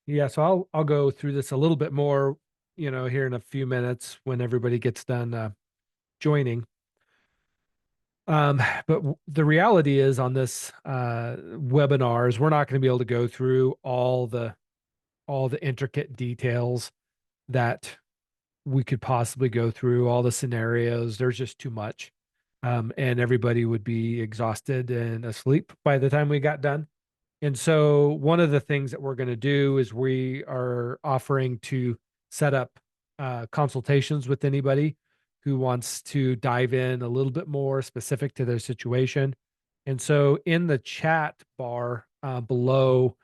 Yeah, so I'll go through this a little bit more, here in a few minutes when everybody gets done joining. But the reality is on this webinars, we're not going to be able to go through all the intricate details that we could possibly go through, all the scenarios. There's just too much. And everybody would be exhausted and asleep by the time we got done. And so one of the things that we're going to do is we are offering to set up consultations with anybody who wants to dive in a little bit more specific to their situation. And so in the chat bar below,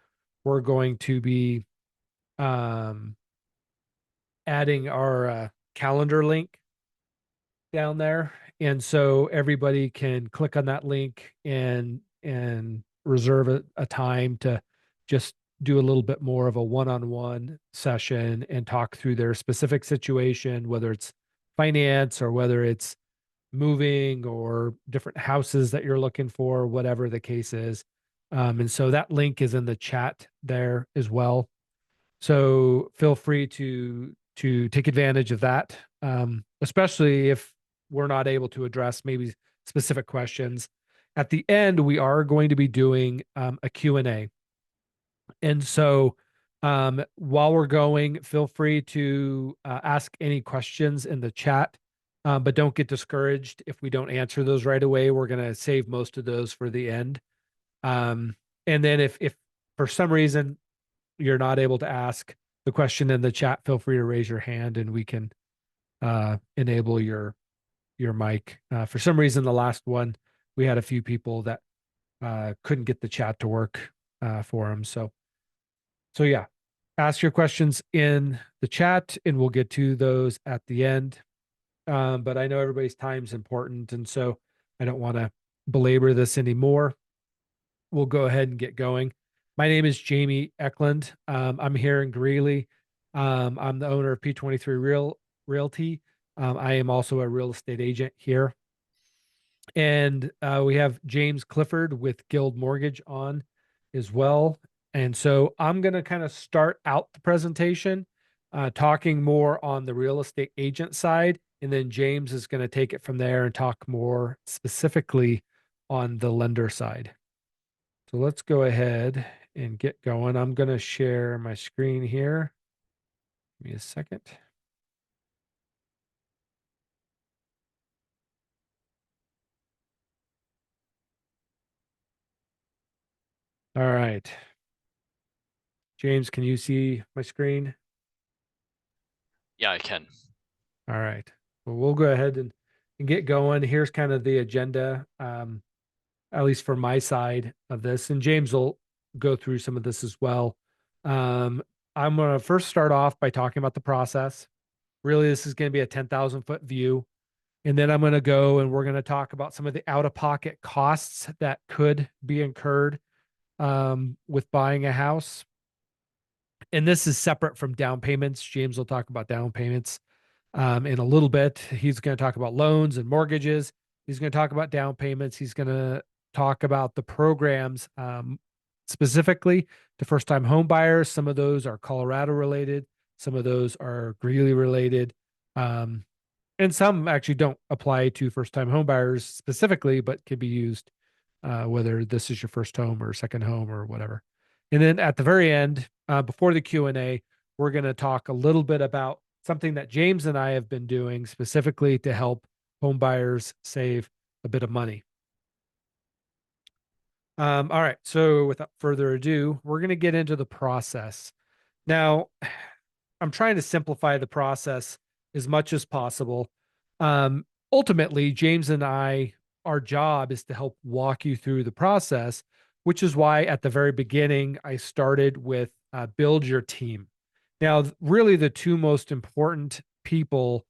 we're going to be um, adding our calendar link down there. And so everybody can click on that link and reserve a time to just do a little bit more of a one-on-one session and talk through their specific situation, whether it's finance or whether it's moving or different houses that you're looking for, whatever the case is. And so that link is in the chat there as well. So feel free to take advantage of that, especially if we're not able to address maybe specific questions. At the end, we are going to be doing a Q&A. And so while we're going, feel free to ask any questions in the chat, but don't get discouraged if we don't answer those right away. We're going to save most of those for the end. Um, and then if for some reason you're not able to ask the question in the chat, feel free to raise your hand and we can enable your mic. For some reason, the last one, we had a few people that couldn't get the chat to work for them. So yeah, ask your questions in the chat and we'll get to those at the end. But I know everybody's time is important, and so I don't want to belabor this anymore. We'll go ahead and get going. My name is Jamie Eklund. I'm here in Greeley. I'm the owner of P23 Realty. I am also a real estate agent here. And we have James Clifford with Guild Mortgage on as well. And so I'm going to kind of start out the presentation talking more on the real estate agent side. And then James is going to take it from there and talk more specifically on the lender side. So let's go ahead and get going. I'm going to share my screen here. Give me a second. All right. James, can you see my screen? Yeah, I can. All right. Well, we'll go ahead and get going. Here's kind of the agenda, at least for my side of this. And James will go through some of this as well. I'm going to first start off by talking about the process. Really, this is going to be a 10,000 foot view. And then I'm going to go and we're going to talk about some of the out of pocket costs that could be incurred with buying a house. And this is separate from down payments. James will talk about down payments in a little bit. He's going to talk about loans and mortgages. He's going to talk about down payments. He's going to talk about the programs specifically to first time home buyers. Some of those are Colorado related, some of those are Greeley related. And some actually don't apply to first time home buyers specifically, but can be used whether this is your first home or second home or whatever. And then at the very end, before the Q&A, we're going to talk a little bit about something that James and I have been doing specifically to help home buyers save a bit of money. All right. So without further ado, we're going to get into the process. Now, I'm trying to simplify the process as much as possible. Ultimately, James and I, our job is to help walk you through the process, which is why at the very beginning, I started with build your team. Now, really, the two most important people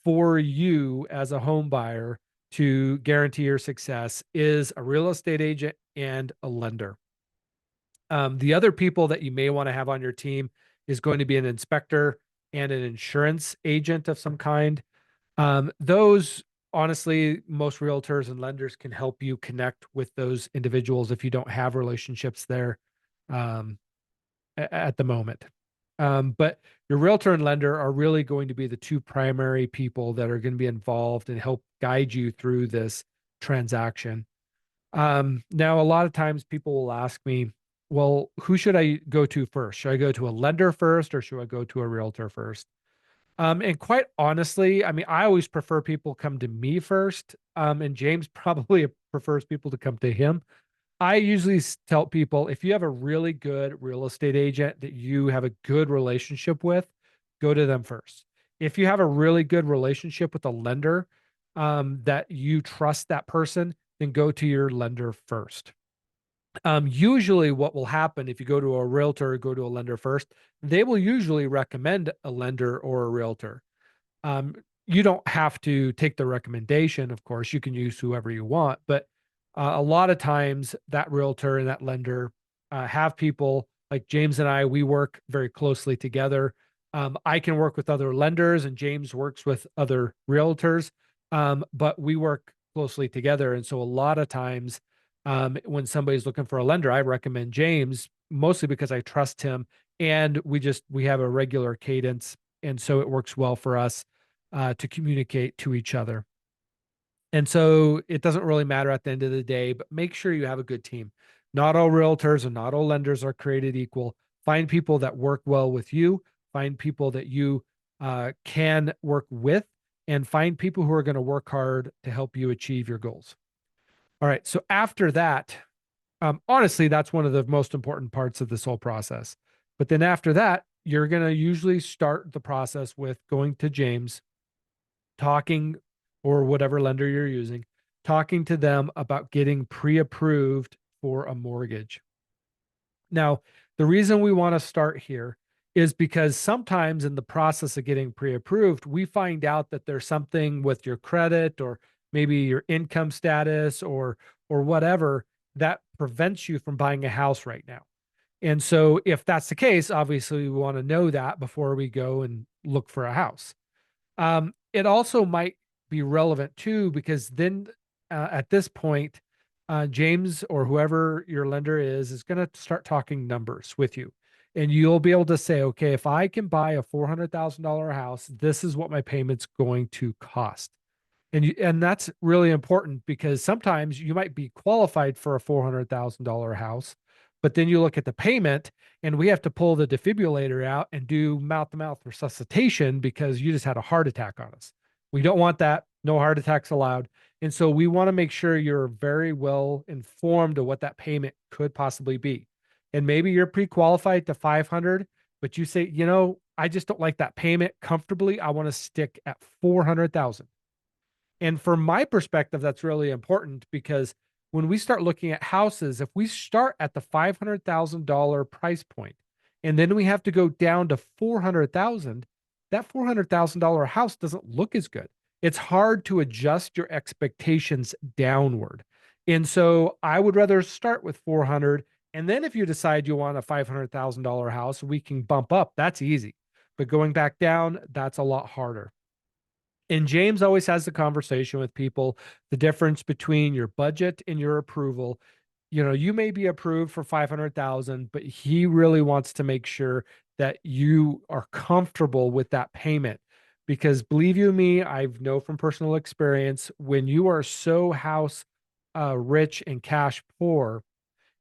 for you as a home buyer to guarantee your success is a real estate agent and a lender. The other people that you may want to have on your team is going to be an inspector and an insurance agent of some kind. Those, honestly, most realtors and lenders can help you connect with those individuals if you don't have relationships there at the moment. But your realtor and lender are really going to be the two primary people that are going to be involved and help guide you through this transaction. Now, a lot of times people will ask me, well, who should I go to first? Should I go to a lender first or should I go to a realtor first? And quite honestly, I mean, I always prefer people come to me first. And James probably prefers people to come to him. I usually tell people if you have a really good real estate agent that you have a good relationship with, go to them first. If you have a really good relationship with a lender, that you trust that person, then go to your lender first. Usually, what will happen if you go to a realtor or go to a lender first, they will usually recommend a lender or a realtor. Um, you don't have to take the recommendation, of course, you can use whoever you want, but a lot of times that realtor and that lender have people like James and we work very closely together. I can work with other lenders and James works with other realtors, but we work closely together. And so a lot of times when somebody's looking for a lender, I recommend James mostly because I trust him and we have a regular cadence. And so it works well for us to communicate to each other. And so it doesn't really matter at the end of the day, but make sure you have a good team. Not all realtors and not all lenders are created equal. Find people that work well with you, find people that you can work with, and find people who are going to work hard to help you achieve your goals. All right. So after that, honestly, that's one of the most important parts of this whole process. But then after that, you're going to usually start the process with going to James, talking, or whatever lender you're using, talking to them about getting pre-approved for a mortgage. Now, the reason we want to start here is because sometimes in the process of getting pre-approved, we find out that there's something with your credit or maybe your income status or whatever that prevents you from buying a house right now. And so if that's the case, obviously we want to know that before we go and look for a house. It also might be relevant too, because then at this point, James or whoever your lender is going to start talking numbers with you. And you'll be able to say, okay, if I can buy a $400,000 house, this is what my payment's going to cost. And that's really important because sometimes you might be qualified for a $400,000 house, but then you look at the payment and we have to pull the defibrillator out and do mouth to mouth resuscitation because you just had a heart attack on us. We don't want that. No heart attacks allowed. And so we want to make sure you're very well informed of what that payment could possibly be. And maybe you're pre-qualified to 500, but you say, I just don't like that payment comfortably. I want to stick at 400,000. And from my perspective, that's really important because when we start looking at houses, if we start at the $500,000 price point and then we have to go down to 400,000, that $400,000 house doesn't look as good. It's hard to adjust your expectations downward. And so I would rather start with 400. And then if you decide you want a $500,000 house, we can bump up. That's easy. But going back down, that's a lot harder. And James always has the conversation with people, the difference between your budget and your approval. You may be approved for 500,000, but he really wants to make sure that you are comfortable with that payment. Because believe you me, I know from personal experience, when you are so house rich and cash poor,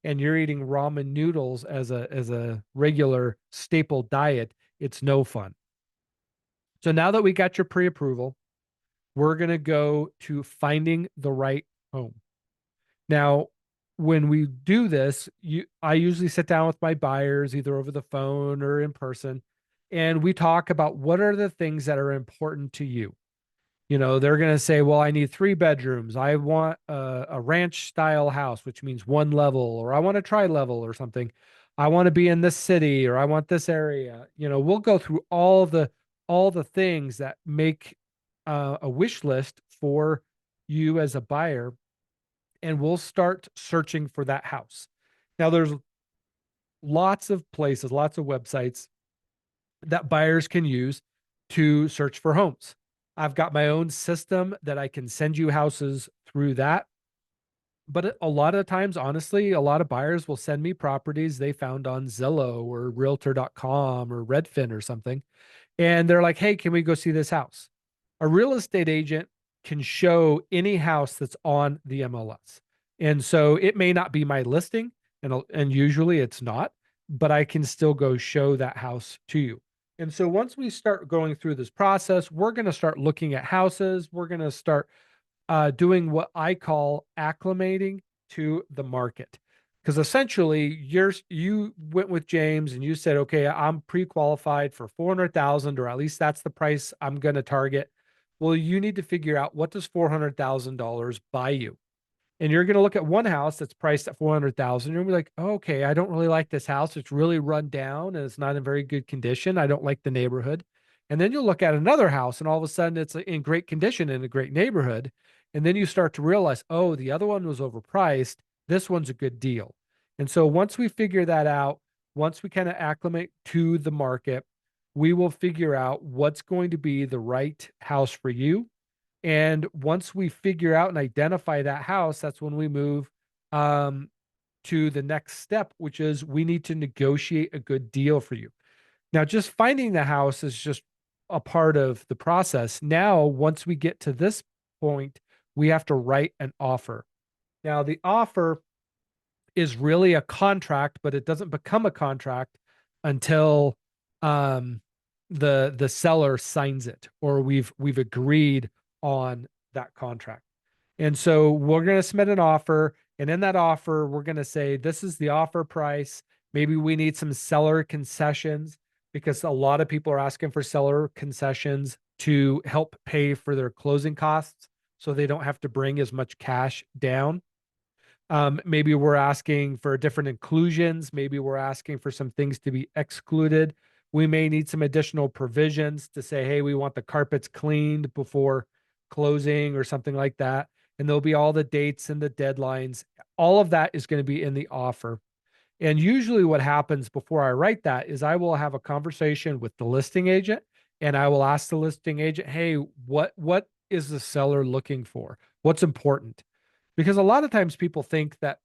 and you're eating ramen noodles as a regular staple diet, it's no fun. So now that we got your pre-approval, we're going to go to finding the right home. Now, when we do this, I usually sit down with my buyers either over the phone or in person, and we talk about what are the things that are important to you. They're going to say, well, I need 3 bedrooms. I want a ranch style house, which means one level, or I want a tri-level or something. I want to be in this city or I want this area. We'll go through all the things that make a wish list for you as a buyer, and we'll start searching for that house. Now, there's lots of places, lots of websites that buyers can use to search for homes. I've got my own system that I can send you houses through that. But a lot of times, honestly, a lot of buyers will send me properties they found on Zillow or realtor.com or Redfin or something. And they're like, hey, can we go see this house? A real estate agent can show any house that's on the MLS. And so it may not be my listing, and usually it's not, but I can still go show that house to you. And so once we start going through this process, we're going to start looking at houses. We're going to start doing what I call acclimating to the market. Because essentially, you went with James and you said, okay, I'm pre-qualified for 400,000, or at least that's the price I'm going to target. Well, you need to figure out, what does $400,000 buy you? And you're going to look at one house that's priced at 400,000. You're going to be like, oh, okay, I don't really like this house. It's really run down and it's not in very good condition. I don't like the neighborhood. And then you'll look at another house and all of a sudden it's in great condition in a great neighborhood. And then you start to realize, oh, the other one was overpriced. This one's a good deal. And so once we figure that out, once we kind of acclimate to the market, we will figure out what's going to be the right house for you. And once we figure out and identify that house, that's when we move um, to the next step, which is we need to negotiate a good deal for you. Now, just finding the house is just a part of the process. Now, once we get to this point, we have to write an offer. Now, the offer is really a contract, but it doesn't become a contract until um, the seller signs it, or we've agreed on that contract. And so we're going to submit an offer, and in that offer, we're going to say this is the offer price. Maybe we need some seller concessions, because a lot of people are asking for seller concessions to help pay for their closing costs, so they don't have to bring as much cash down. Maybe we're asking for different inclusions. Maybe we're asking for some things to be excluded. We may need some additional provisions to say, hey, we want the carpets cleaned before closing or something like that. And there'll be all the dates and the deadlines. All of that is going to be in the offer. And usually what happens before I write that is I will have a conversation with the listing agent, and I will ask the listing agent, hey, what is the seller looking for? What's important? Because a lot of times people think that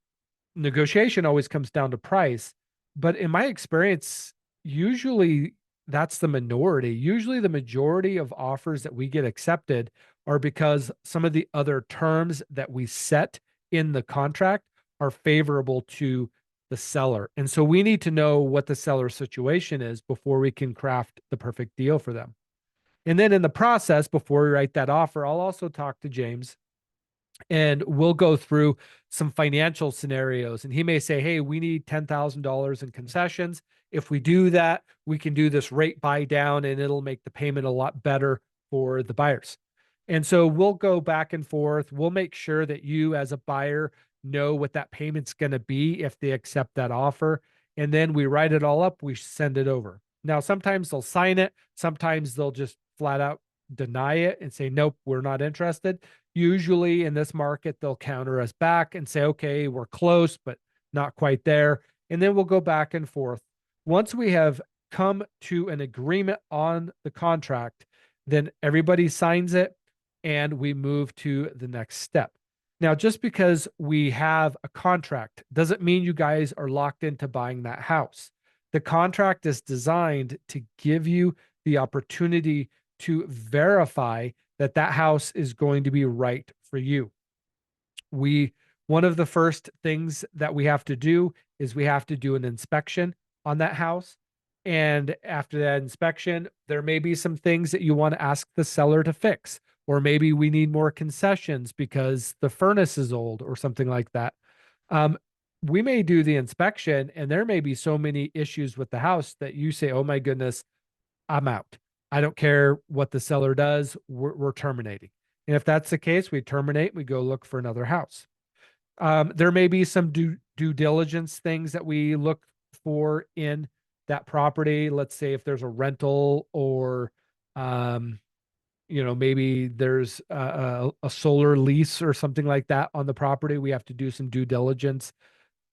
negotiation always comes down to price. But in my experience, usually that's the minority. Usually the majority of offers that we get accepted are because some of the other terms that we set in the contract are favorable to the seller. And so we need to know what the seller's situation is before we can craft the perfect deal for them. And then in the process, before we write that offer, I'll also talk to James, and we'll go through some financial scenarios. And he may say, hey, we need $10,000 in concessions. If we do that, we can do this rate buy down and it'll make the payment a lot better for the buyers. And so we'll go back and forth. We'll make sure that you, as a buyer, know what that payment's going to be if they accept that offer. And then we write it all up, we send it over. Now, sometimes they'll sign it, sometimes they'll just flat out deny it and say, nope, we're not interested. Usually in this market, they'll counter us back and say, okay, we're close, but not quite there. And then we'll go back and forth. Once we have come to an agreement on the contract, then everybody signs it and we move to the next step. Now, just because we have a contract doesn't mean you guys are locked into buying that house. The contract is designed to give you the opportunity to verify that that house is going to be right for you. One of the first things that we have to do is we have to do an inspection on that house. And after that inspection, there may be some things that you want to ask the seller to fix, or maybe we need more concessions because the furnace is old or something like that. Um, we may do the inspection and there may be so many issues with the house that you say, oh my goodness, I'm out. I don't care what the seller does. We're terminating. And if that's the case, we terminate, we go look for another house. There may be some due diligence things that we look for in that property. Let's say if there's a rental, or, maybe there's a solar lease or something like that on the property. We have to do some due diligence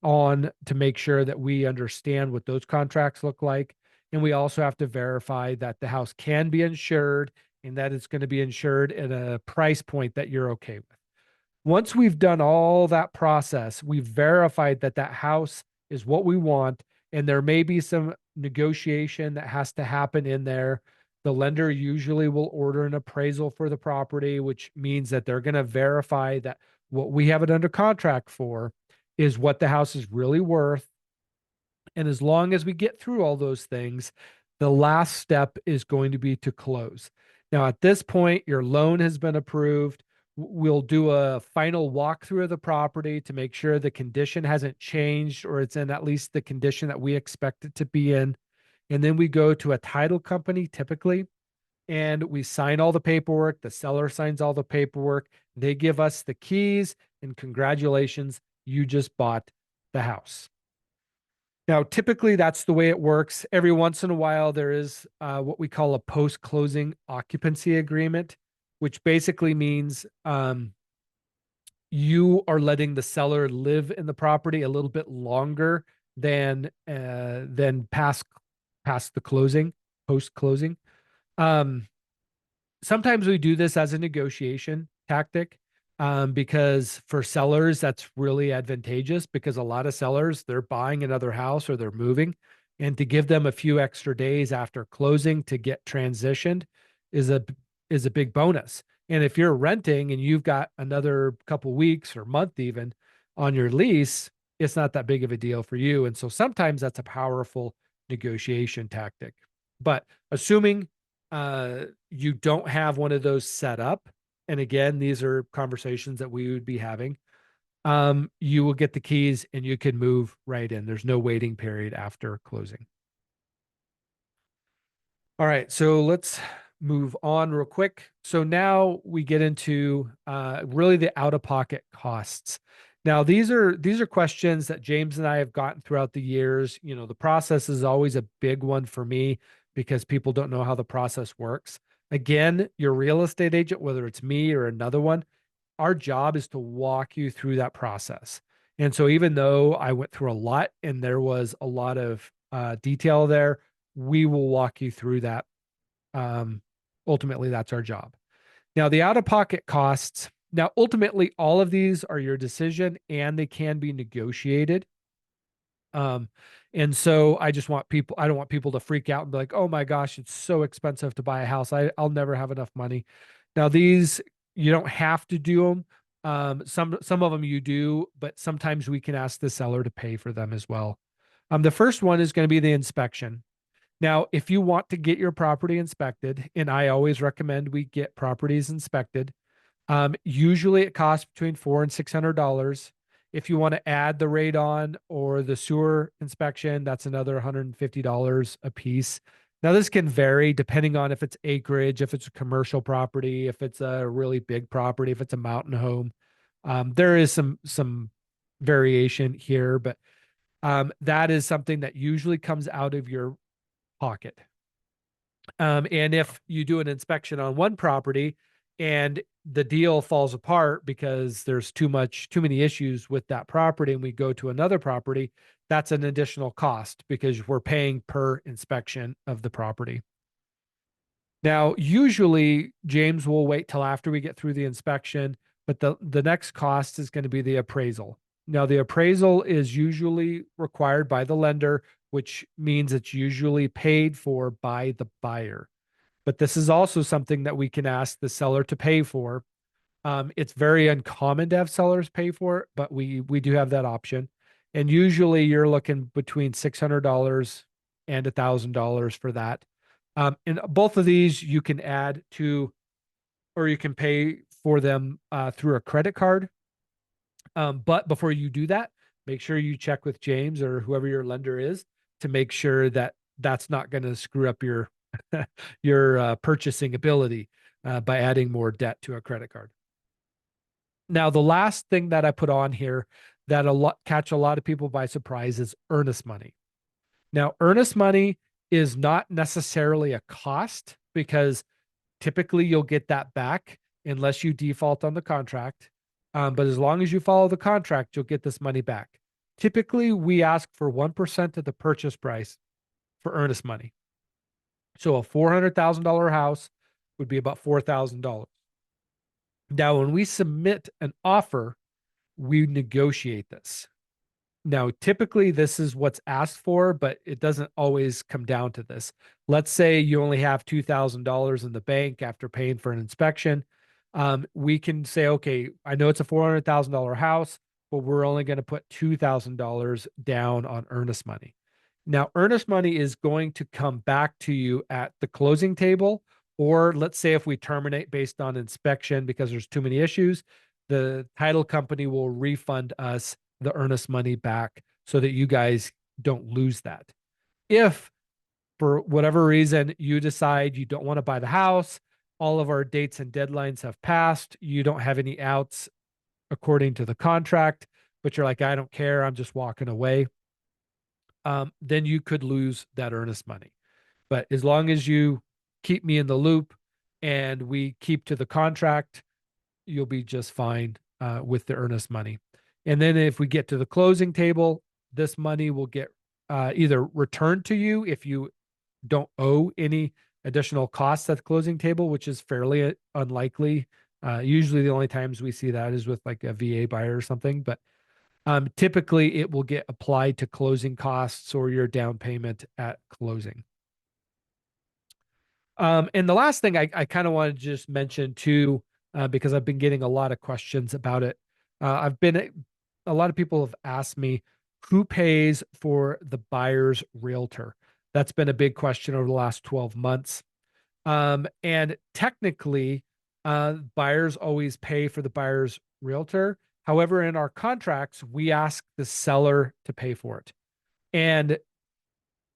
on to make sure that we understand what those contracts look like. And we also have to verify that the house can be insured and that it's going to be insured at a price point that you're okay with. Once we've done all that process, we've verified that that house is what we want, and there may be some negotiation that has to happen in there. The lender usually will order an appraisal for the property, which means that they're going to verify that what we have it under contract for is what the house is really worth. And as long as we get through all those things, the last step is going to be to close. Now, at this point, your loan has been approved. We'll do a final walkthrough of the property to make sure the condition hasn't changed or it's in at least the condition that we expect it to be in. And then we go to a title company typically, and we sign all the paperwork. The seller signs all the paperwork. They give us the keys, and congratulations, you just bought the house. Now, typically, that's the way it works. Every once in a while, there is what we call a post-closing occupancy agreement, which basically means you are letting the seller live in the property a little bit longer than past the closing, post-closing. Um, Sometimes we do this as a negotiation tactic, because for sellers, that's really advantageous because a lot of sellers, they're buying another house or they're moving. And to give them a few extra days after closing to get transitioned is a big bonus. And if you're renting and you've got another couple weeks or month even on your lease, it's not that big of a deal for you. And so sometimes that's a powerful negotiation tactic. But assuming you don't have one of those set up, and again, these are conversations that we would be having, you will get the keys and you can move right in. There's no waiting period after closing. All right, so let's move on real quick. So now we get into really the out-of-pocket costs. Now, these are questions that James and I have gotten throughout the years. You know, the process is always a big one for me because people don't know how the process works. Again, your real estate agent, whether it's me or another one, our job is to walk you through that process. And so even though I went through a lot and there was a lot of detail there, we will walk you through that. Um, Ultimately, that's our job. Now, the out of pocket costs. Now, ultimately, all of these are your decision and they can be negotiated. Um, and so I don't want people to freak out and be like, oh my gosh, it's so expensive to buy a house. I'll never have enough money. Now, these, you don't have to do them. Some of them you do, but sometimes we can ask the seller to pay for them as well. The first one is going to be the inspection. Now, if you want to get your property inspected, and I always recommend we get properties inspected, usually it costs between $400 and $600. If you want to add the radon or the sewer inspection, that's another $150 a piece. Now, this can vary depending on if it's acreage, if it's a commercial property, if it's a really big property, if it's a mountain home. There is some variation here, but that is something that usually comes out of your pocket. And if you do an inspection on one property and the deal falls apart because there's too many issues with that property and we go to another property, that's an additional cost because we're paying per inspection of the property. Now, usually James will wait till after we get through the inspection, but the next cost is going to be the appraisal. Now, the appraisal is usually required by the lender, which means it's usually paid for by the buyer. But this is also something that we can ask the seller to pay for. It's very uncommon to have sellers pay for it, but we do have that option. And usually you're looking between $600 and $1,000 for that. And both of these you can add to, or you can pay for them through a credit card. But before you do that, make sure you check with James or whoever your lender is to make sure that that's not going to screw up your your purchasing ability by adding more debt to a credit card. Now, the last thing that I put on here that catch a lot of people by surprise is earnest money. Now, earnest money is not necessarily a cost because typically you'll get that back unless you default on the contract. But as long as you follow the contract, you'll get this money back. Typically, we ask for 1% of the purchase price for earnest money. So a $400,000 house would be about $4,000. Now, when we submit an offer, we negotiate this. Now, typically, this is what's asked for, but it doesn't always come down to this. Let's say you only have $2,000 in the bank after paying for an inspection. We can say, okay, I know it's a $400,000 house, but we're only going to put $2,000 down on earnest money. Now, earnest money is going to come back to you at the closing table, or let's say if we terminate based on inspection because there's too many issues, the title company will refund us the earnest money back so that you guys don't lose that. If for whatever reason you decide you don't want to buy the house, all of our dates and deadlines have passed, you don't have any outs according to the contract, but you're like, I don't care, I'm just walking away, then you could lose that earnest money. But as long as you keep me in the loop and we keep to the contract, you'll be just fine with the earnest money. And then if we get to the closing table, this money will get either returned to you if you don't owe any additional costs at the closing table, which is fairly unlikely. Usually, the only times we see that is with like a VA buyer or something. But typically, it will get applied to closing costs or your down payment at closing. And the last thing I kind of want to just mention too, because I've been getting a lot of questions about it. A lot of people have asked me who pays for the buyer's realtor. That's been a big question over the last 12 months. And technically, buyers always pay for the buyer's realtor. However, in our contracts, we ask the seller to pay for it. And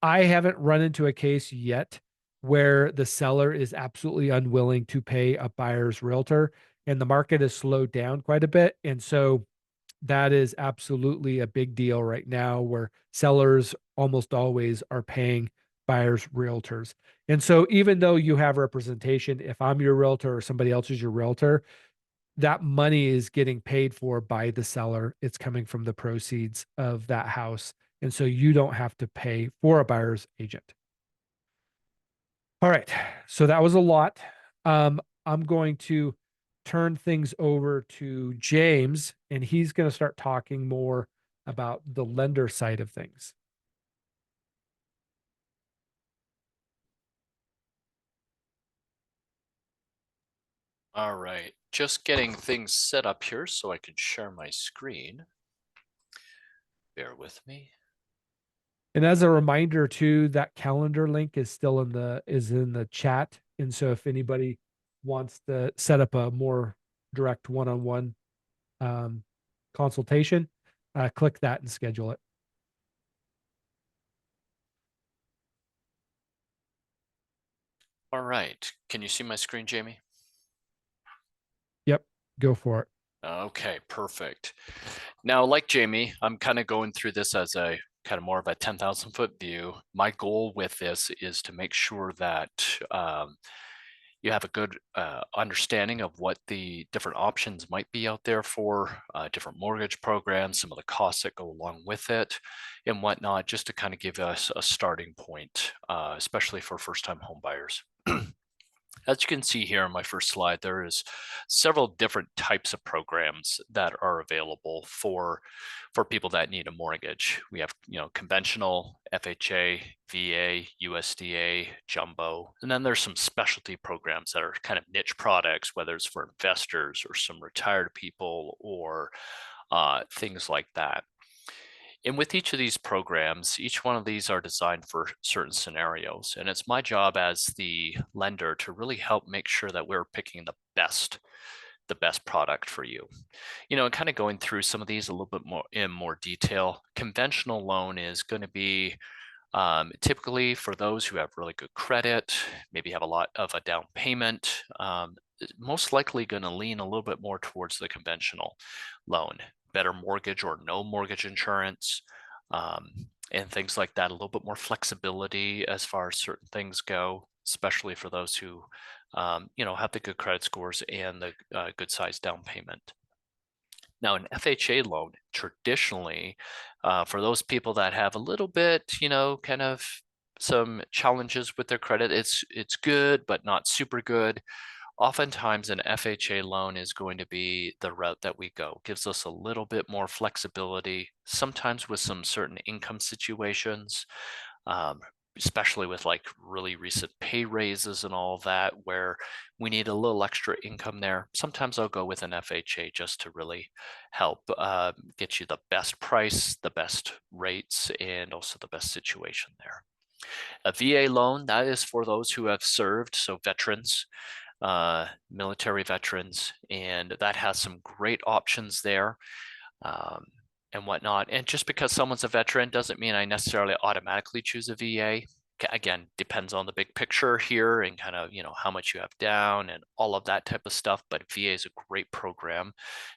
I haven't run into a case yet where the seller is absolutely unwilling to pay a buyer's realtor, and the market has slowed down quite a bit. And so that is absolutely a big deal right now where sellers almost always are paying buyers realtors. And so even though you have representation, if I'm your realtor or somebody else is your realtor, that money is getting paid for by the seller. It's coming from the proceeds of that house. And so you don't have to pay for a buyer's agent. All right. So that was a lot. I'm going to turn things over to James, and he's going to start talking more about the lender side of things. All right, just getting things set up here so I can share my screen. Bear with me. And as a reminder too, that calendar link is still in the chat. And so if anybody wants to set up a more direct one-on-one um, consultation, click that and schedule it. All right, can you see my screen, Jamie? Yep, go for it. Okay, perfect. Now, like Jamie, I'm kind of going through this as a kind of more of a 10,000 foot view. My goal with this is to make sure that you have a good understanding of what the different options might be out there for different mortgage programs, some of the costs that go along with it and whatnot, just to kind of give us a starting point, especially for first-time home buyers. As you can see here on my first slide, there is several different types of programs that are available for people that need a mortgage. We have, conventional, FHA, VA, USDA, jumbo, and then there's some specialty programs that are kind of niche products, whether it's for investors or some retired people or things like that. And with each of these programs, each one of these are designed for certain scenarios. And it's my job as the lender to really help make sure that we're picking the best product for you. And kind of going through some of these a little bit more in more detail. Conventional loan is going to be typically for those who have really good credit, maybe have a lot of a down payment, most likely going to lean a little bit more towards the conventional loan. Better mortgage or no mortgage insurance, and things like that. A little bit more flexibility as far as certain things go, especially for those who, have the good credit scores and the good size down payment. Now, an FHA loan, traditionally, for those people that have a little bit, kind of some challenges with their credit, it's good, but not super good. oftentimes an FHA loan is going to be the route that we go. Gives us a little bit more flexibility, sometimes with some certain income situations, um, especially with like really recent pay raises and all that, where we need a little extra income there. Sometimes I'll go with an FHA just to really help get you the best price, the best rates, and also the best situation there. A VA loan, that is for those who have served, so veterans, military veterans, and that has some great options there, um, and whatnot. And just because someone's a veteran doesn't mean I necessarily automatically choose a VA. Again, depends on the big picture here and kind of, how much you have down and all of that type of stuff. But VA is a great program.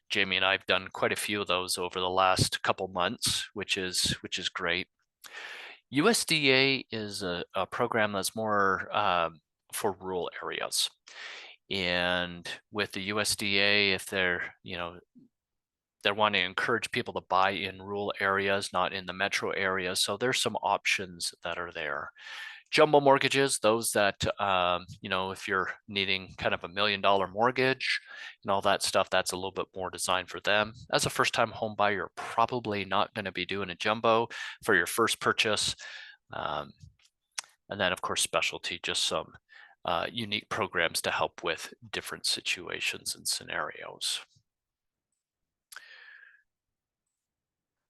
Jamie and I have done quite a few of those over the last couple months, which is great. USDA is a program that's more for rural areas. And with the USDA, if they're wanting to encourage people to buy in rural areas, not in the metro areas. So there's some options that are there. Jumbo mortgages, those that, if you're needing kind of $1 million mortgage and all that stuff, that's a little bit more designed for them. As a first-time home buyer, you're probably not going to be doing a jumbo for your first purchase. And then, of course, specialty, just some unique programs to help with different situations and scenarios.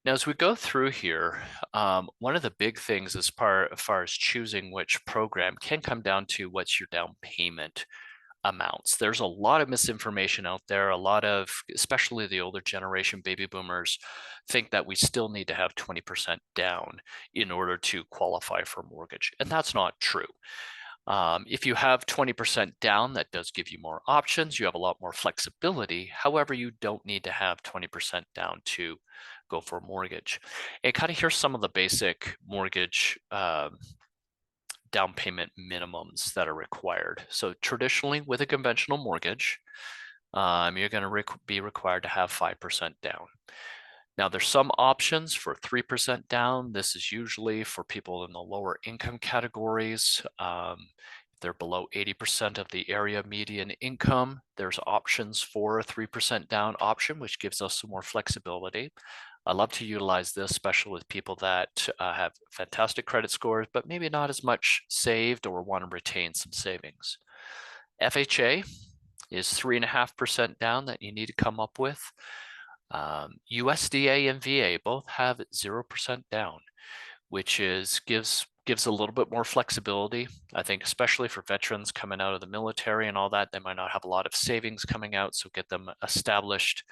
Now, as we go through here, one of the big things as far as choosing which program can come down to what's your down payment amounts. There's a lot of misinformation out there. A lot of, especially the older generation baby boomers, think that we still need to have 20% down in order to qualify for mortgage. And that's not true. If you have 20% down, that does give you more options. You have a lot more flexibility. However, you don't need to have 20% down to go for a mortgage. And kind of here's some of the basic mortgage down payment minimums that are required. So traditionally with a conventional mortgage, you're going to be required to have 5% down. Now there's some options for 3% down. This is usually for people in the lower income categories. If they're below 80% of the area median income, there's options for a 3% down option, which gives us some more flexibility. I love to utilize this, especially with people that have fantastic credit scores, but maybe not as much saved or want to retain some savings. FHA is 3.5% down that you need to come up with. USDA and VA both have 0% down, which gives a little bit more flexibility. I think especially for veterans coming out of the military and all that, they might not have a lot of savings coming out, so get them established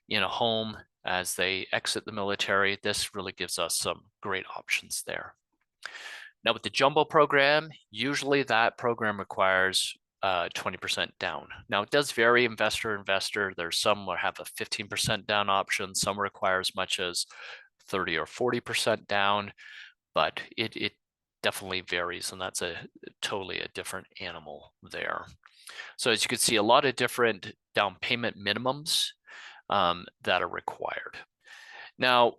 in a home as they exit the military. This really gives us some great options there. Now with the jumbo program, usually that program requires 20% down. Now it does vary investor to investor. There's some that have a 15% down option. Some require as much as 30 or 40% down, but it definitely varies, and that's totally a different animal there. So as you can see, a lot of different down payment minimums that are required. Now,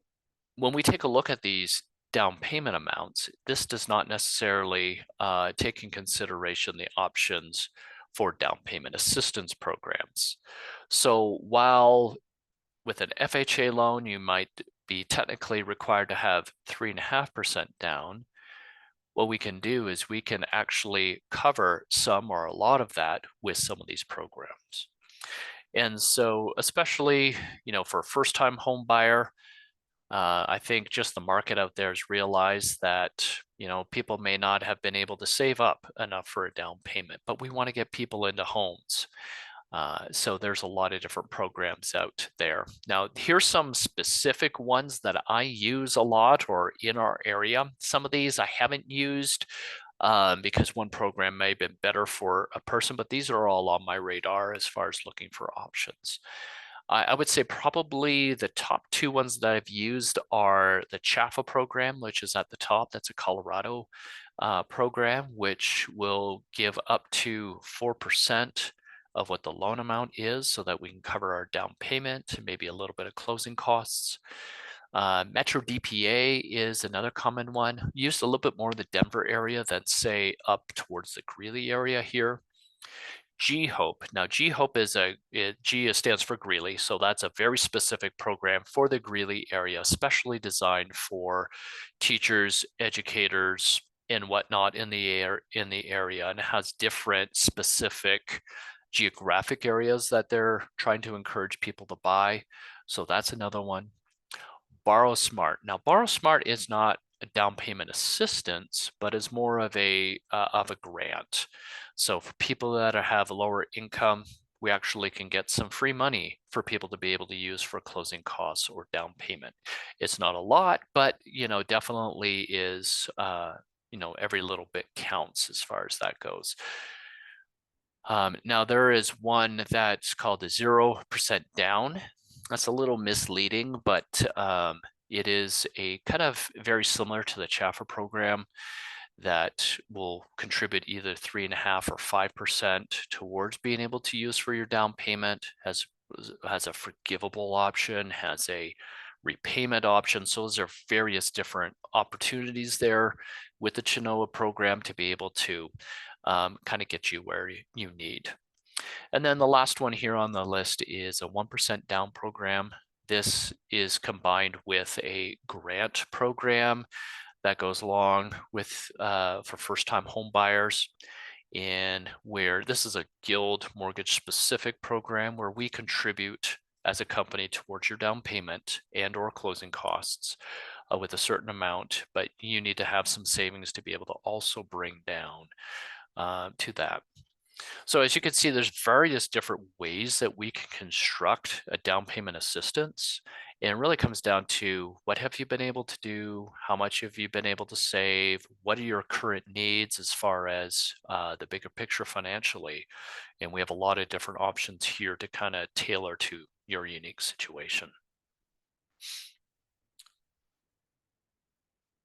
when we take a look at these down payment amounts, this does not necessarily take in consideration the options for down payment assistance programs. So while with an FHA loan, you might be technically required to have 3.5% down, what we can do is we can actually cover some or a lot of that with some of these programs. And so especially, for a first-time home buyer, I think just the market out there has realized that, people may not have been able to save up enough for a down payment, but we want to get people into homes. So there's a lot of different programs out there. Now, here's some specific ones that I use a lot or in our area. Some of these I haven't used because one program may have been better for a person, but these are all on my radar as far as looking for options. I would say probably the top two ones that I've used are the CHAFA program, which is at the top. That's a Colorado program, which will give up to 4% of what the loan amount is so that we can cover our down payment and maybe a little bit of closing costs. Metro DPA is another common one, used a little bit more in the Denver area than say up towards the Greeley area here. G-Hope. Now, G-Hope is G stands for Greeley, so that's a very specific program for the Greeley area, especially designed for teachers, educators, and whatnot in the area, and it has different specific geographic areas that they're trying to encourage people to buy. So that's another one. Borrow Smart. Now, Borrow Smart is not a down payment assistance, but is more of a grant. So for people that have a lower income, we actually can get some free money for people to be able to use for closing costs or down payment. It's not a lot, but definitely is every little bit counts as far as that goes. Now there is one that's called a 0% down. That's a little misleading, but it is a kind of very similar to the Chaffer program that will contribute either 3.5% or 5% towards being able to use for your down payment. Has a forgivable option, has a repayment option. So those are various different opportunities there with the Chenoa program to be able to kind of get you where you need. And then the last one here on the list is a 1% down program. This is combined with a grant program that goes along with for first-time home buyers, and where this is a Guild mortgage specific program where we contribute as a company towards your down payment and or closing costs with a certain amount, but you need to have some savings to be able to also bring down to that. So as you can see, there's various different ways that we can construct a down payment assistance. And it really comes down to what have you been able to do? How much have you been able to save? What are your current needs as far as the bigger picture financially? And we have a lot of different options here to kind of tailor to your unique situation.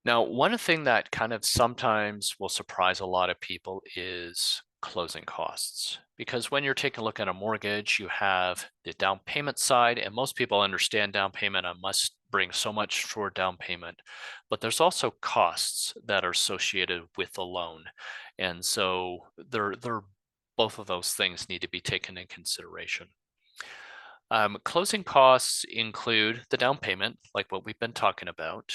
Now, one thing that kind of sometimes will surprise a lot of people is closing costs. Because when you're taking a look at a mortgage, you have the down payment side, and most people understand down payment. I must bring so much for down payment, but there's also costs that are associated with the loan. And so both of those things need to be taken in consideration. Closing costs include the down payment, like what we've been talking about.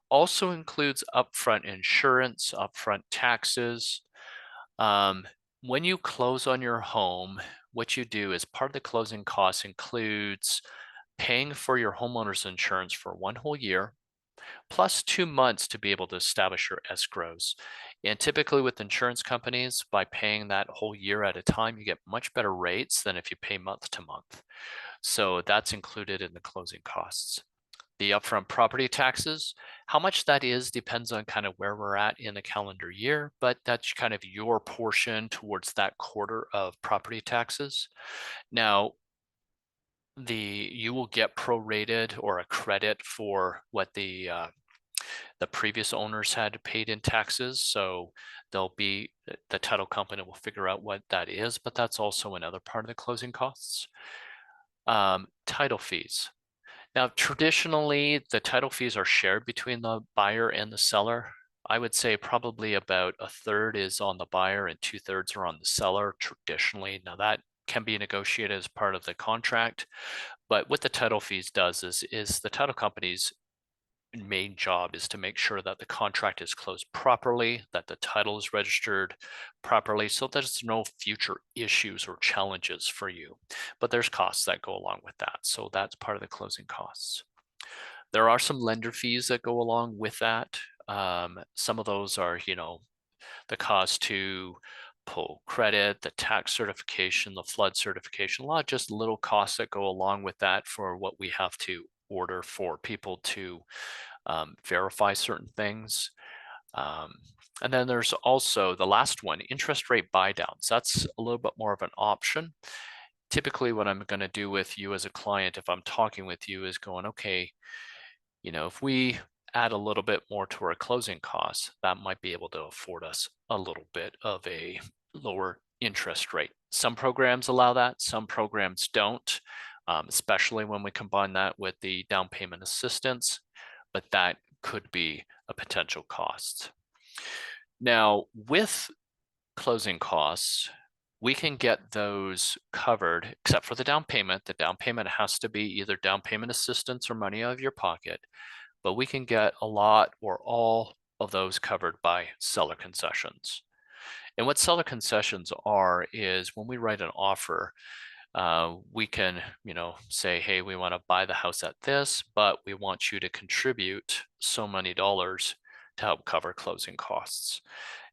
Also includes upfront insurance, upfront taxes. When you close on your home, what you do is part of the closing costs includes paying for your homeowner's insurance for 1 whole year, plus 2 months to be able to establish your escrows. And typically with insurance companies, by paying that whole year at a time, you get much better rates than if you pay month to month. So that's included in the closing costs. The upfront property taxes, how much that is depends on kind of where we're at in the calendar year, but that's kind of your portion towards that quarter of property taxes. Now, you will get prorated or a credit for what the previous owners had paid in taxes. So the title company will figure out what that is, but that's also another part of the closing costs. Title fees. Now, traditionally, the title fees are shared between the buyer and the seller. I would say probably about 1/3 is on the buyer and 2/3 are on the seller traditionally. Now, that can be negotiated as part of the contract, but what the title fees does is the title company's main job is to make sure that the contract is closed properly, that the title is registered properly, so there's no future issues or challenges for you. But there's costs that go along with that. So that's part of the closing costs. There are some lender fees that go along with that. Some of those are, the cost to pull credit, the tax certification, the flood certification, a lot of just little costs that go along with that for what we have to order for people to verify certain things. And then there's also the last one, interest rate buy downs. That's a little bit more of an option. Typically what I'm going to do with you as a client, if I'm talking with you, is going, okay, if we add a little bit more to our closing costs, that might be able to afford us a little bit of a lower interest rate. Some programs allow that, some programs don't, especially when we combine that with the down payment assistance, but that could be a potential cost. Now, with closing costs, we can get those covered, except for the down payment. The down payment has to be either down payment assistance or money out of your pocket, but we can get a lot or all of those covered by seller concessions. And what seller concessions are is when we write an offer, we can, say, hey, we want to buy the house at this, but we want you to contribute so many dollars to help cover closing costs.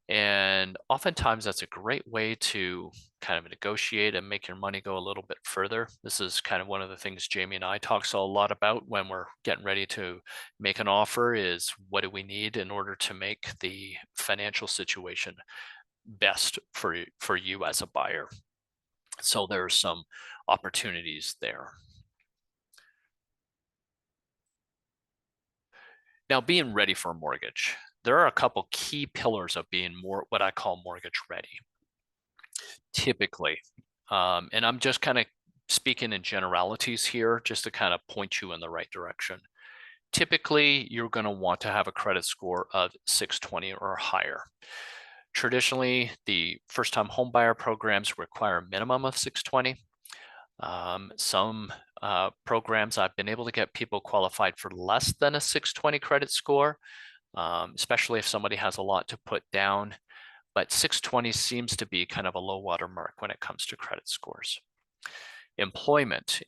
And oftentimes that's a great way to kind of negotiate and make your money go a little bit further. This is kind of one of the things Jamie and I talk a lot about when we're getting ready to make an offer is what do we need in order to make the financial situation best for you as a buyer. So there are some opportunities there. Now, being ready for a mortgage. There are a couple key pillars of being what I call mortgage ready. Typically, and I'm just kind of speaking in generalities here just to kind of point you in the right direction. Typically, you're going to want to have a credit score of 620 or higher. Traditionally, the first-time homebuyer programs require a minimum of 620. Some programs I've been able to get people qualified for less than a 620 credit score, especially if somebody has a lot to put down. But 620 seems to be kind of a low water mark when it comes to credit scores. Employment's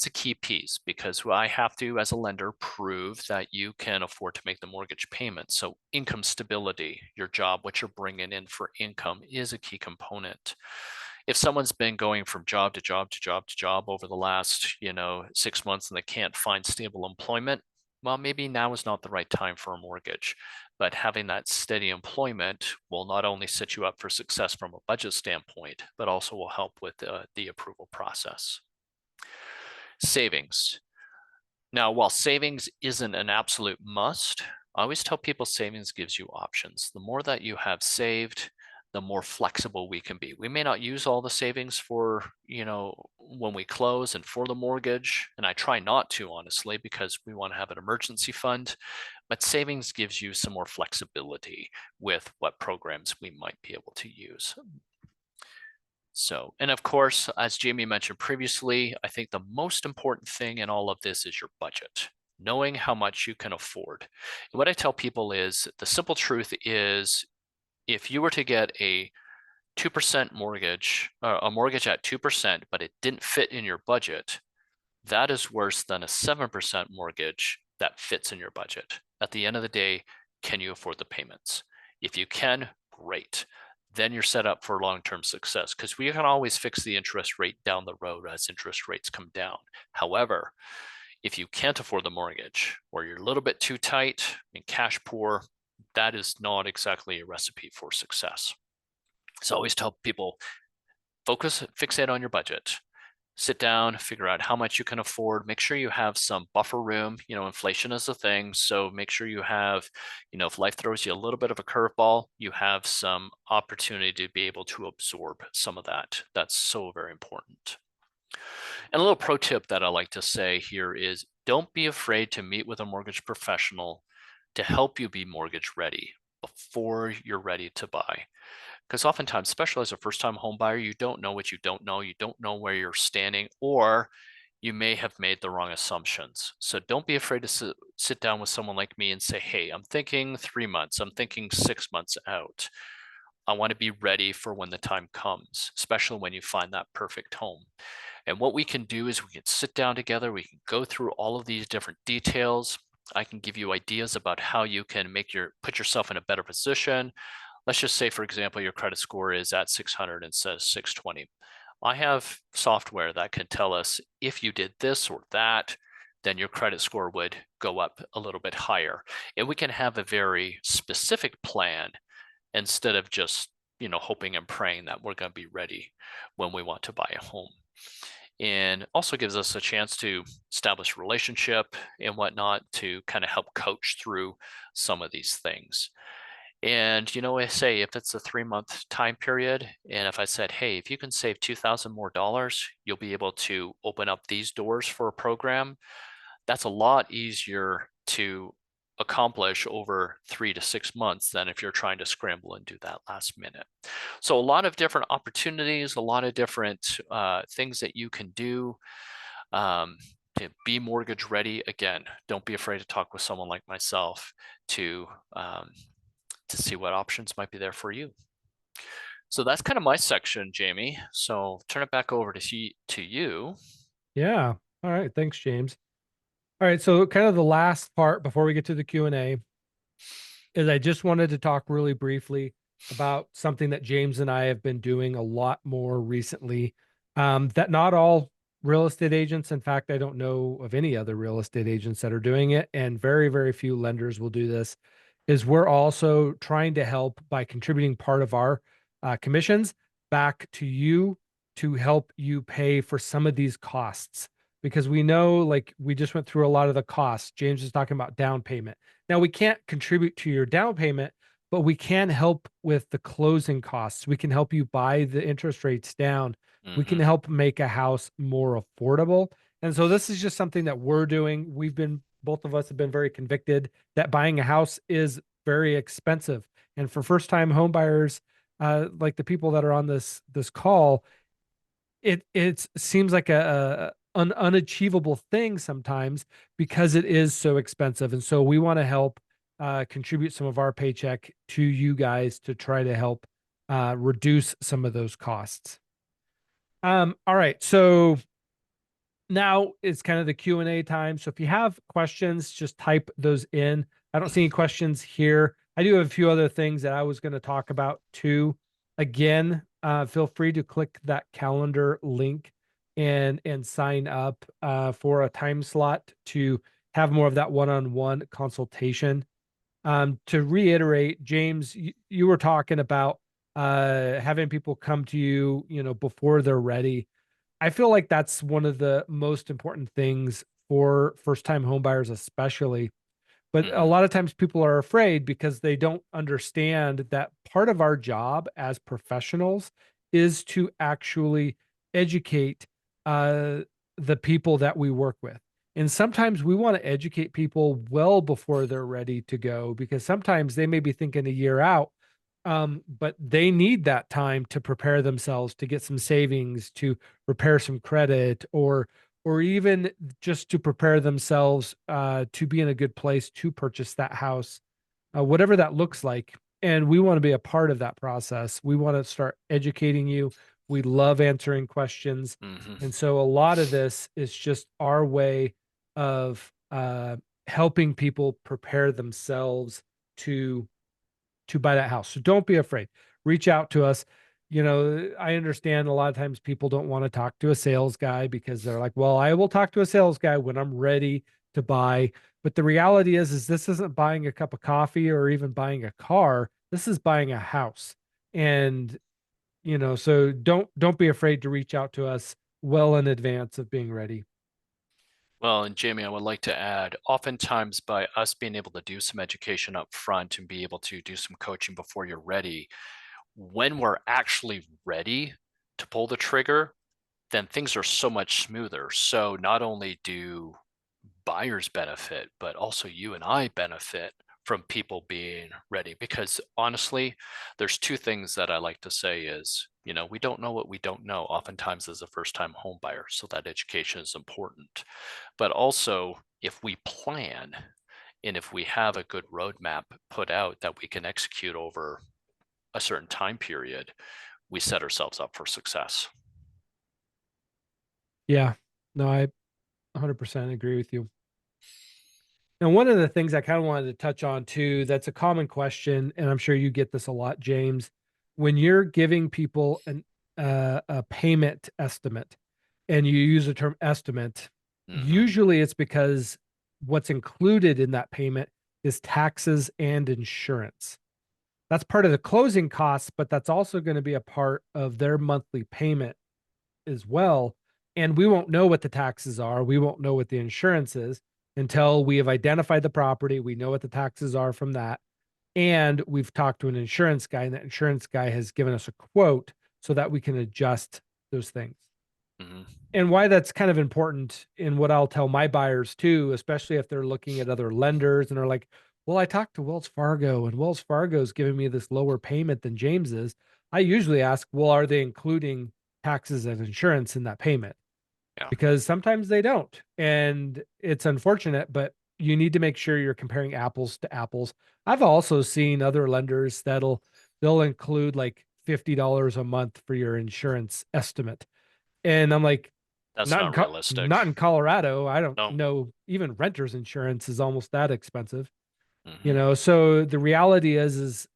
a key piece because I have to, as a lender, prove that you can afford to make the mortgage payment. So income stability, your job, what you're bringing in for income is a key component. If someone's been going from job to job to job to job over the last, 6 months and they can't find stable employment, well, maybe now is not the right time for a mortgage. But having that steady employment will not only set you up for success from a budget standpoint, but also will help with the approval process. Savings. Now, while savings isn't an absolute must, I always tell people savings gives you options. The more that you have saved, the more flexible we can be. We may not use all the savings for, when we close and for the mortgage, and I try not to, honestly, because we want to have an emergency fund, but savings gives you some more flexibility with what programs we might be able to use. So, and of course, as Jamie mentioned previously, I think the most important thing in all of this is your budget, knowing how much you can afford. And what I tell people is the simple truth is if you were to get a 2% mortgage, a mortgage at 2%, but it didn't fit in your budget, that is worse than a 7% mortgage that fits in your budget. At the end of the day, can you afford the payments? If you can, great. Then you're set up for long-term success because we can always fix the interest rate down the road as interest rates come down. However, if you can't afford the mortgage or you're a little bit too tight and cash poor, that is not exactly a recipe for success. So I always tell people, fixate on your budget. Sit down, figure out how much you can afford, make sure you have some buffer room. Inflation is a thing. So make sure you have, if life throws you a little bit of a curveball, you have some opportunity to be able to absorb some of that. That's so very important. And a little pro tip that I like to say here is don't be afraid to meet with a mortgage professional to help you be mortgage ready before you're ready to buy. Because oftentimes, especially as a first-time home buyer, you don't know what you don't know. You don't know where you're standing, or you may have made the wrong assumptions. So don't be afraid to sit down with someone like me and say, hey, I'm thinking 3 months. I'm thinking 6 months out. I want to be ready for when the time comes, especially when you find that perfect home. And what we can do is we can sit down together. We can go through all of these different details. I can give you ideas about how you can put yourself in a better position. Let's just say, for example, your credit score is at 600 instead of 620. I have software that can tell us if you did this or that, then your credit score would go up a little bit higher. And we can have a very specific plan instead of just, hoping and praying that we're going to be ready when we want to buy a home. And also gives us a chance to establish a relationship and whatnot to kind of help coach through some of these things. And I say if it's a 3-month time period, and if I said, hey, if you can save $2,000 more, you'll be able to open up these doors for a program. That's a lot easier to accomplish over 3 to 6 months than if you're trying to scramble and do that last minute. So a lot of different opportunities, a lot of different things that you can do um, to be mortgage ready. Again, don't be afraid to talk with someone like myself to um, to see what options might be there for you. So that's kind of my section, Jamie. So turn it back over to you. Yeah. All right. Thanks, James. All right. So kind of the last part before we get to the Q&A is I just wanted to talk really briefly about something that James and I have been doing a lot more recently. That not all real estate agents, in fact, I don't know of any other real estate agents that are doing it, and very, very few lenders will do this, is we're also trying to help by contributing part of our commissions back to you to help you pay for some of these costs. Because we know, like, we just went through a lot of the costs. James is talking about down payment. Now, we can't contribute to your down payment, but we can help with the closing costs. We can help you buy the interest rates down. We can Mm-hmm. help make a house more affordable. And so this is just something that we're doing. Both of us have been very convicted that buying a house is very expensive. And for first time home buyers, like the people that are on this call, it seems like an unachievable thing sometimes because it is so expensive. And so we want to help contribute some of our paycheck to you guys to try to help reduce some of those costs. All right. So now it's kind of the Q&A time. So if you have questions, just type those in. I don't see any questions here. I do have a few other things that I was going to talk about too. Again, feel free to click that calendar link and sign up for a time slot to have more of that one-on-one consultation. To reiterate, James, you were talking about having people come to you, before they're ready. I feel like that's one of the most important things for first time home buyers, especially. But a Mm-hmm. lot of times people are afraid because they don't understand that part of our job as professionals is to actually educate uh, the people that we work with. And sometimes we want to educate people well before they're ready to go because sometimes they may be thinking a year out, but they need that time to prepare themselves to get some savings, to repair some credit, or even just to prepare themselves to be in a good place to purchase that house, whatever that looks like. And we want to be a part of that process. We want to start educating you. We love answering questions. Mm-hmm. And so a lot of this is just our way of helping people prepare themselves to buy that house. So don't be afraid. Reach out to us. I understand a lot of times people don't want to talk to a sales guy because they're like, well, I will talk to a sales guy when I'm ready to buy. But the reality is this isn't buying a cup of coffee or even buying a car. This is buying a house. And, so don't be afraid to reach out to us well in advance of being ready. Well, and Jamie, I would like to add, oftentimes by us being able to do some education up front and be able to do some coaching before you're ready, when we're actually ready to pull the trigger, then things are so much smoother. So not only do buyers benefit, but also you and I benefit from people being ready. Because honestly, there's two things that I like to say is, we don't know what we don't know oftentimes as a first time home buyer. So that education is important. But also, if we plan and if we have a good roadmap put out that we can execute over a certain time period, we set ourselves up for success. Yeah, no, I 100% agree with you. Now, one of the things I kind of wanted to touch on too, that's a common question, and I'm sure you get this a lot, James. When you're giving people a payment estimate, and you use the term estimate, Mm-hmm. usually it's because what's included in that payment is taxes and insurance. That's part of the closing costs, but that's also going to be a part of their monthly payment as well. And we won't know what the taxes are. We won't know what the insurance is until we have identified the property. We know what the taxes are from that. And we've talked to an insurance guy, and that insurance guy has given us a quote so that we can adjust those things. Mm-hmm. And why that's kind of important in what I'll tell my buyers too, especially if they're looking at other lenders and are like, well, I talked to Wells Fargo and Wells Fargo's giving me this lower payment than James is. I usually ask, well, are they including taxes and insurance in that payment? Yeah, Because sometimes they don't. And it's unfortunate, but you need to make sure you're comparing apples to apples. I've also seen other lenders they'll include like $50 a month for your insurance estimate. And I'm like, that's not realistic. not in Colorado. I don't No. know. Even renter's insurance is almost that expensive, you Hmm. know. So the reality is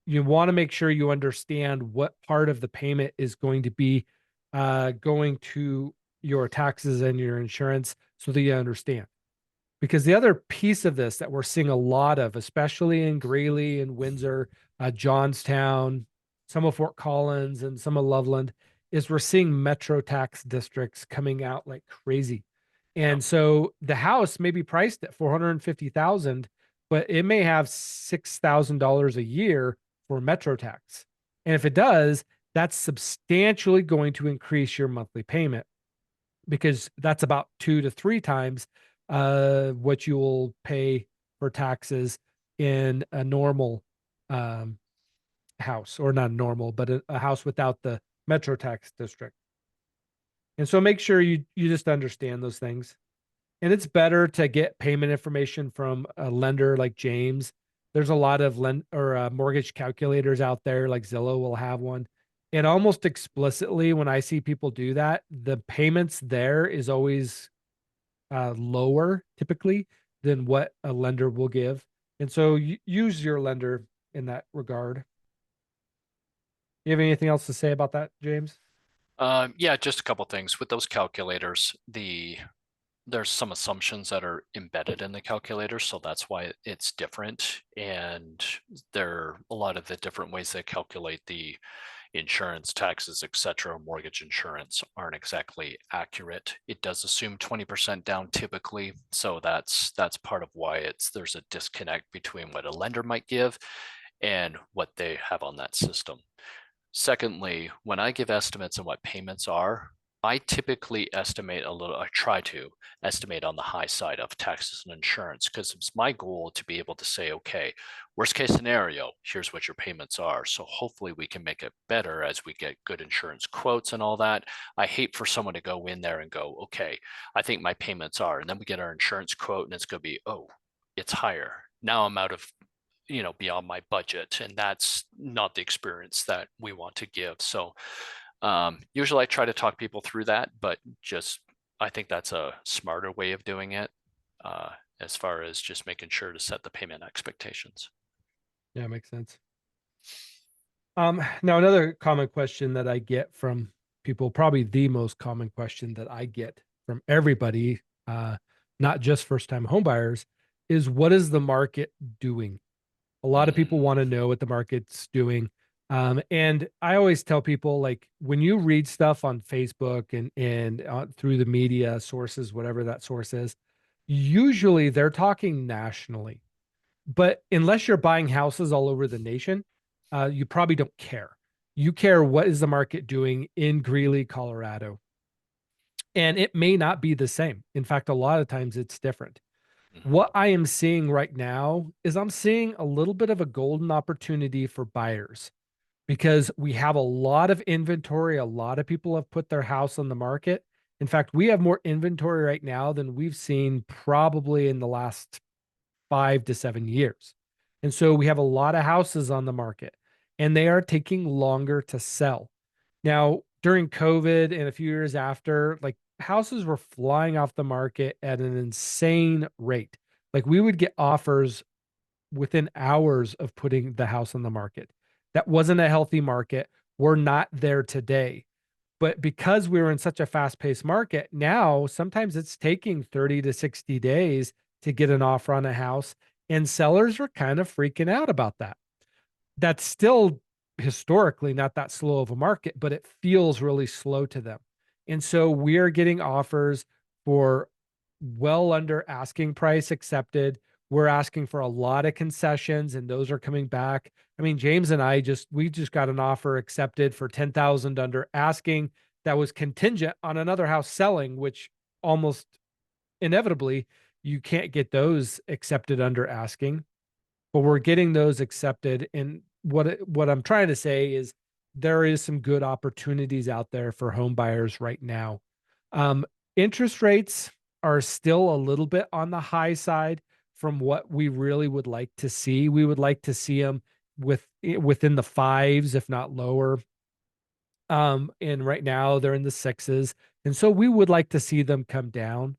you want to make sure you understand what part of the payment is going to be going to your taxes and your insurance so that you understand. Because the other piece of this that we're seeing a lot of, especially in Greeley and Windsor, Johnstown, some of Fort Collins and some of Loveland, is we're seeing metro tax districts coming out like crazy. Yeah. And so the house may be priced at 450,000, but it may have $6,000 a year for metro tax. And if it does, that's substantially going to increase your monthly payment because that's about 2 to 3 times what you will pay for taxes in a normal um, house, or not normal, but a house without the metro tax district. And so make sure you just understand those things. And it's better to get payment information from a lender like James. There's a lot of mortgage calculators out there, like Zillow will have one. And almost explicitly, when I see people do that, the payments there is always lower typically than what a lender will give. And so use your lender in that regard. You have anything else to say about that, James? Yeah, just a couple things with those calculators. There's some assumptions that are embedded in the calculator, so that's why it's different. And there are a lot of the different ways they calculate the insurance, taxes, etc., mortgage insurance aren't exactly accurate. It does assume 20% down typically, so that's part of why there's a disconnect between what a lender might give and what they have on that system. Secondly, when I give estimates on what payments are, I typically estimate a little, I try to estimate on the high side of taxes and insurance because it's my goal to be able to say, okay, worst case scenario, here's what your payments are. So hopefully we can make it better as we get good insurance quotes and all that. I hate for someone to go in there and go, okay, I think my payments are, and then we get our insurance quote and it's going to be, oh, it's higher. Now I'm out of beyond my budget, and that's not the experience that we want to give. So usually I try to talk people through that, but just I think that's a smarter way of doing it, uh, as far as just making sure to set the payment expectations. Yeah, makes sense. Now another common question that I get from people, probably the most common question that I get from everybody, not just first time homebuyers, is what is the market doing? A lot of people Mm, want to know what the market's doing. And I always tell people, like, when you read stuff on Facebook and through the media sources, whatever that source is, usually they're talking nationally. But unless you're buying houses all over the nation, you probably don't care. You care what is the market doing in Greeley, Colorado. And it may not be the same. In fact, a lot of times it's different. mhm. What I am seeing right now is I'm seeing a little bit of a golden opportunity for buyers because we have a lot of inventory. A lot of people have put their house on the market. In fact, we have more inventory right now than we've seen probably in the last 5 to 7 years. And so we have a lot of houses on the market and they are taking longer to sell. Now, during COVID and a few years after, like houses were flying off the market at an insane rate. Like we would get offers within hours of putting the house on the market. That wasn't a healthy market. We're not there today. But because we were in such a fast paced market, now sometimes it's taking 30 to 60 days to get an offer on a house. And sellers are kind of freaking out about that. That's still historically not that slow of a market, but it feels really slow to them. And so we are getting offers for well under asking price accepted. We're asking for a lot of concessions and those are coming back. I mean, James and we just got an offer accepted for 10,000 under asking that was contingent on another house selling, which almost inevitably you can't get those accepted under asking, but we're getting those accepted. And what I'm trying to say is there is some good opportunities out there for home buyers right now. Um, Interest rates are still a little bit on the high side from what we really would like to see. We would like to see them within the fives, if not lower. And right now they're in the sixes. And so we would like to see them come down.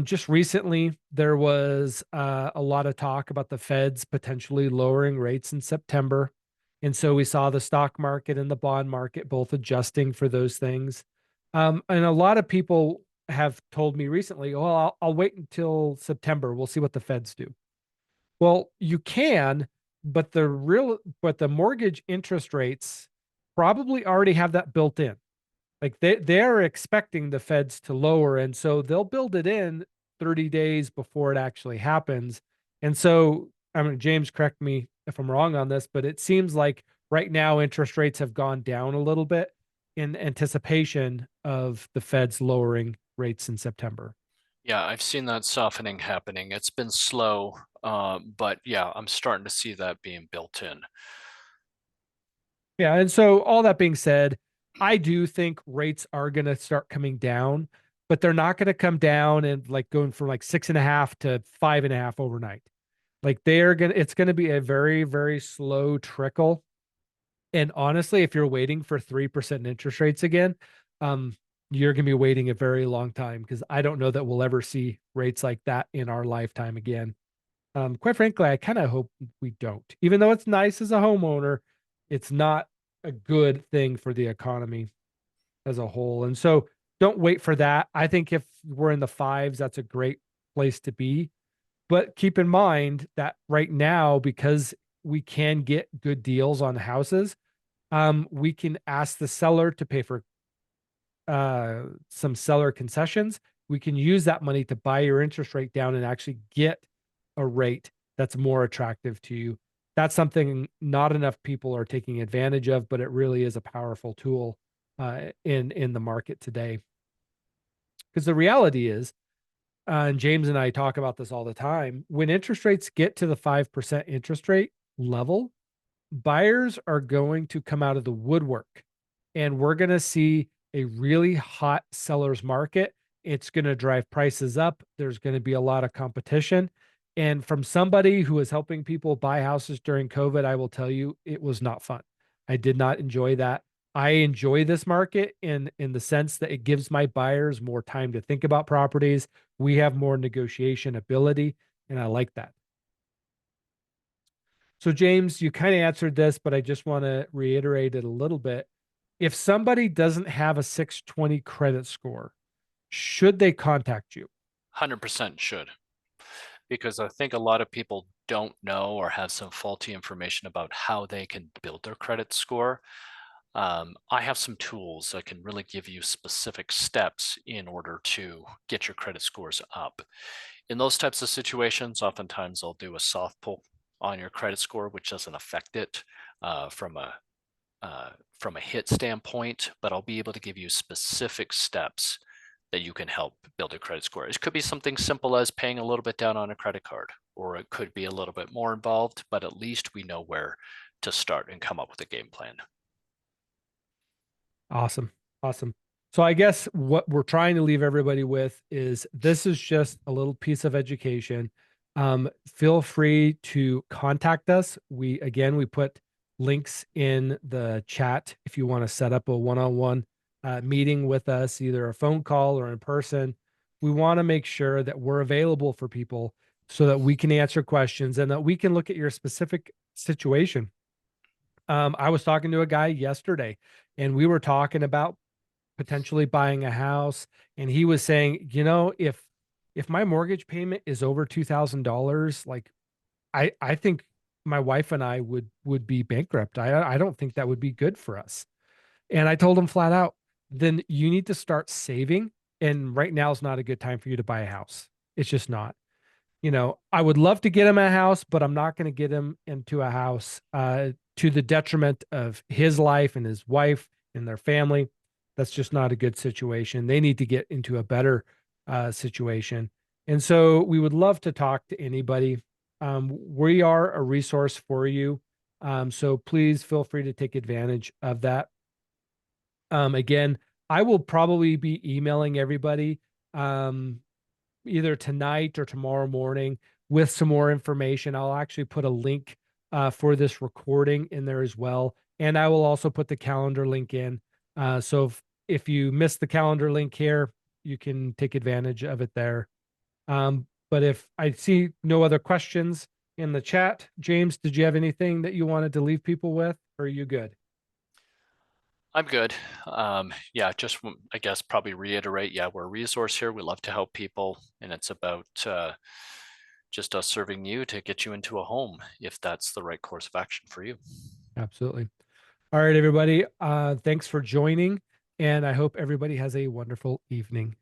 Just recently, there was a lot of talk about the Feds potentially lowering rates in September. And so we saw the stock market and the bond market both adjusting for those things. And a lot of people have told me recently, oh, I'll wait until September. We'll see what the Feds do. Well, you can, but the mortgage interest rates probably already have that built in. Like they're expecting the feds to lower, and so they'll build it in 30 days before it actually happens. And so, I mean, James, correct me if I'm wrong on this, but it seems like right now interest rates have gone down a little bit in anticipation of the feds lowering rates in September. Yeah, I've seen that softening happening. It's been slow, but yeah, I'm starting to see that being built in. Yeah, and so all that being said, I do think rates are going to start coming down, but they're not going to come down and like going from like 6.5 to 5.5 overnight. Like it's going to be a very, very slow trickle. And honestly, if you're waiting for 3% interest rates again, um, you're going to be waiting a very long time because I don't know that we'll ever see rates like that in our lifetime again. Quite frankly, I kind of hope we don't. Even though it's nice as a homeowner, it's not a good thing for the economy as a whole. And so don't wait for that. I think if we're in the fives, that's a great place to be. But keep in mind that right now, because we can get good deals on houses, we can ask the seller to pay for some seller concessions. We can use that money to buy your interest rate down and actually get a rate that's more attractive to you. That's something not enough people are taking advantage of, but it really is a powerful tool in the market today. Because the reality is, and James and I talk about this all the time, when interest rates get to the 5% interest rate level, buyers are going to come out of the woodwork and we're going to see a really hot seller's market. It's going to drive prices up. There's going to be a lot of competition. And from somebody who is helping people buy houses during COVID, I will tell you it was not fun. I did not enjoy that. I enjoy this market in the sense that it gives my buyers more time to think about properties. We have more negotiation ability, and I like that. So, James, you kind of answered this, but I just want to reiterate it a little bit. If somebody doesn't have a 620 credit score, should they contact you? 100% should, because I think a lot of people don't know or have some faulty information about how they can build their credit score. I have some tools that can really give you specific steps in order to get your credit scores up. In those types of situations, oftentimes I'll do a soft pull on your credit score, which doesn't affect it from a hit standpoint, but I'll be able to give you specific steps that you can help build a credit score. It could be something simple as paying a little bit down on a credit card, or it could be a little bit more involved, but at least we know where to start and come up with a game plan. Awesome. Awesome. So I guess what we're trying to leave everybody with is this is just a little piece of education. Feel free to contact us. We put links in the chat if you want to set up a one-on-one meeting with us, either a phone call or in person. We want to make sure that we're available for people so that we can answer questions and that we can look at your specific situation. I was talking to a guy yesterday and we were talking about potentially buying a house. And he was saying, if my mortgage payment is over $2,000, like I think my wife and I would be bankrupt. I don't think that would be good for us. And I told him flat out, then you need to start saving. And right now is not a good time for you to buy a house. It's just not. I would love to get him a house, but I'm not going to get him into a house to the detriment of his life and his wife and their family. That's just not a good situation. They need to get into a better situation. And so we would love to talk to anybody. We are a resource for you. So please feel free to take advantage of that. Again, I will probably be emailing everybody um, either tonight or tomorrow morning with some more information. I'll actually put a link for this recording in there as well. And I will also put the calendar link in. So if you miss the calendar link here, you can take advantage of it there. But if I see no other questions in the chat, James, did you have anything that you wanted to leave people with, or are you good? I'm good. Yeah, I guess probably reiterate, yeah, we're a resource here. We love to help people, and it's about just us serving you to get you into a home if that's the right course of action for you. Absolutely. All right, everybody. Thanks for joining, and I hope everybody has a wonderful evening.